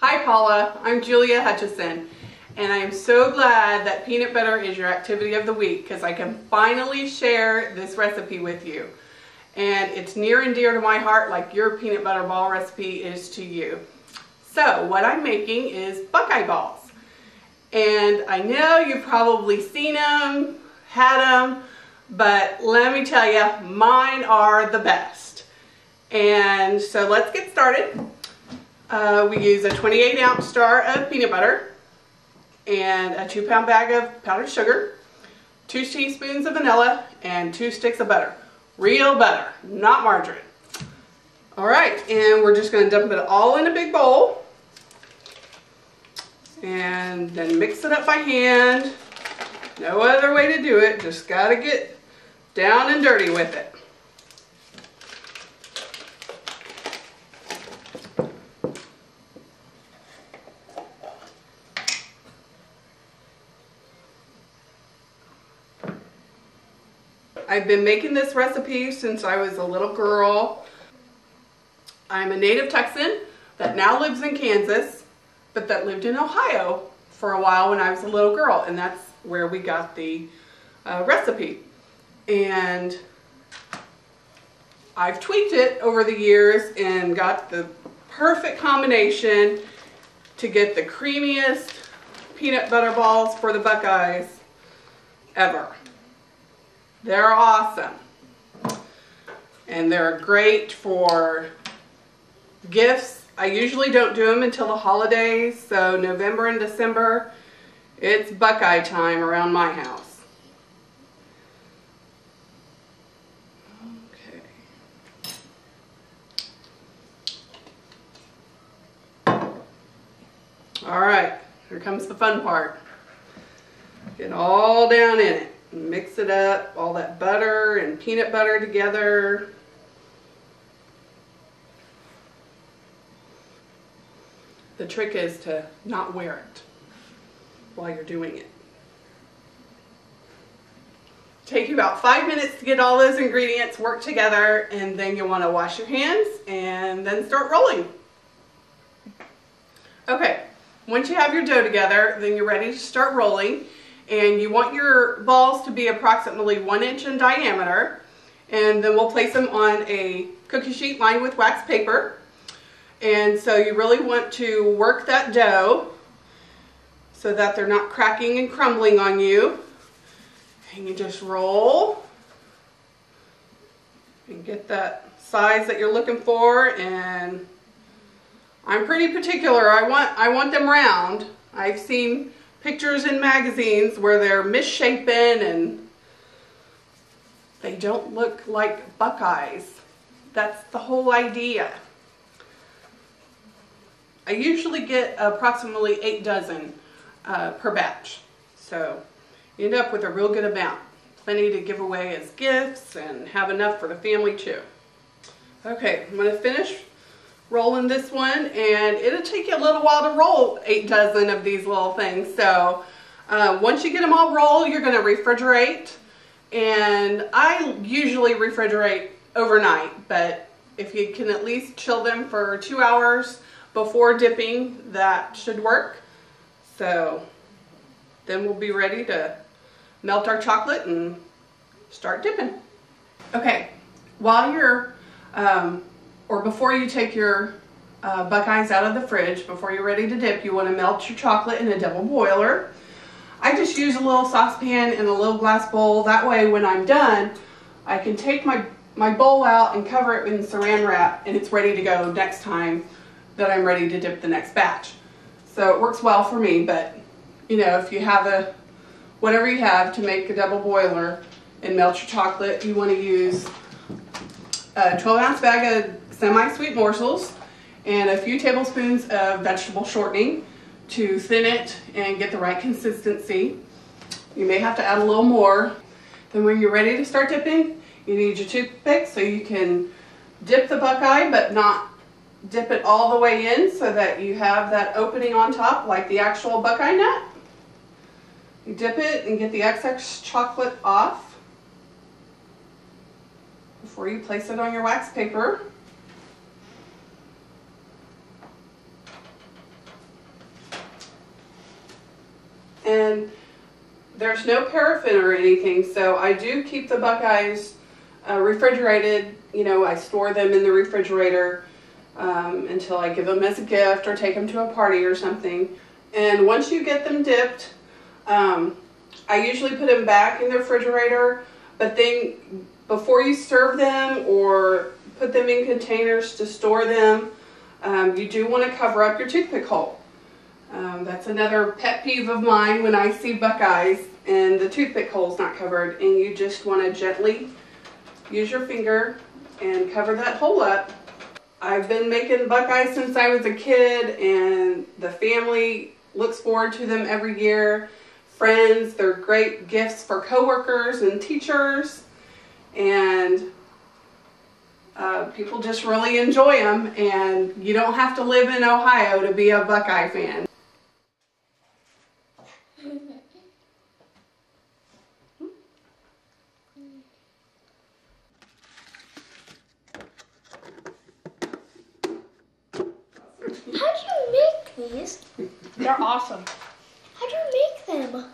Hi Paula, I'm Julia Hutchison, and I am so glad that peanut butter is your activity of the week because I can finally share this recipe with you. And it's near and dear to my heart like your peanut butter ball recipe is to you. So what I'm making is Buckeye balls. And I know you've probably seen them, had them, but let me tell you, mine are the best. And so let's get started. We use a 28-ounce jar of peanut butter and a 2-pound bag of powdered sugar, 2 teaspoons of vanilla, and 2 sticks of butter. Real butter, not margarine. All right, and we're just going to dump it all in a big bowl and then mix it up by hand. No other way to do it, just got to get down and dirty with it. I've been making this recipe since I was a little girl. I'm a native Texan that now lives in Kansas, but that lived in Ohio for a while when I was a little girl, and that's where we got the recipe. And I've tweaked it over the years and got the perfect combination to get the creamiest peanut butter balls for the Buckeyes ever. They're awesome, and they're great for gifts. I usually don't do them until the holidays, so November and December, it's Buckeye time around my house. Okay. All right, here comes the fun part. Get all down in it. Mix it up, all that butter and peanut butter together. The trick is to not wear it while you're doing it. Take you about 5 minutes to get all those ingredients work together, and then you'll want to wash your hands and then start rolling. Okay, once you have your dough together, then you're ready to start rolling. And you want your balls to be approximately 1 inch in diameter, and then we'll place them on a cookie sheet lined with wax paper. And so you really want to work that dough so that they're not cracking and crumbling on you. And you just roll and get that size that you're looking for. And I'm pretty particular. I want them round. I've seen pictures in magazines where they're misshapen and they don't look like Buckeyes. That's the whole idea. I usually get approximately 8 dozen per batch, so you end up with a real good amount. Plenty to give away as gifts and have enough for the family too. Okay, I'm going to finish rolling this one, and it'll take you a little while to roll 8 dozen of these little things. So once you get them all rolled, you're going to refrigerate, and I usually refrigerate overnight, but if you can at least chill them for 2 hours before dipping, that should work. So then we'll be ready to melt our chocolate and start dipping. Okay, while you're or before you take your Buckeyes out of the fridge, before you're ready to dip, you want to melt your chocolate in a double boiler. I just use a little saucepan and a little glass bowl. That way when I'm done, I can take my bowl out and cover it in saran wrap, and it's ready to go next time that I'm ready to dip the next batch. So it works well for me, but you know, if you have whatever you have to make a double boiler and melt your chocolate, you want to use a 12-ounce bag of semi-sweet morsels and a few tablespoons of vegetable shortening to thin it and get the right consistency. You may have to add a little more. Then when you're ready to start dipping, you need your toothpick so you can dip the Buckeye but not dip it all the way in, so that you have that opening on top like the actual Buckeye nut. You dip it and get the excess chocolate off before you place it on your wax paper. and there's no paraffin or anything, so I do keep the Buckeyes refrigerated. You know, I store them in the refrigerator until I give them as a gift or take them to a party or something. And once you get them dipped, I usually put them back in the refrigerator, but then before you serve them or put them in containers to store them, you do want to cover up your toothpick hole. That's another pet peeve of mine when I see Buckeyes and the toothpick hole is not covered, and you just want to gently use your finger and cover that hole up. I've been making Buckeyes since I was a kid, and the family looks forward to them every year. Friends, they're great gifts for coworkers and teachers, and people just really enjoy them, and you don't have to live in Ohio to be a Buckeye fan. How do you make these? They're awesome. How do you make them?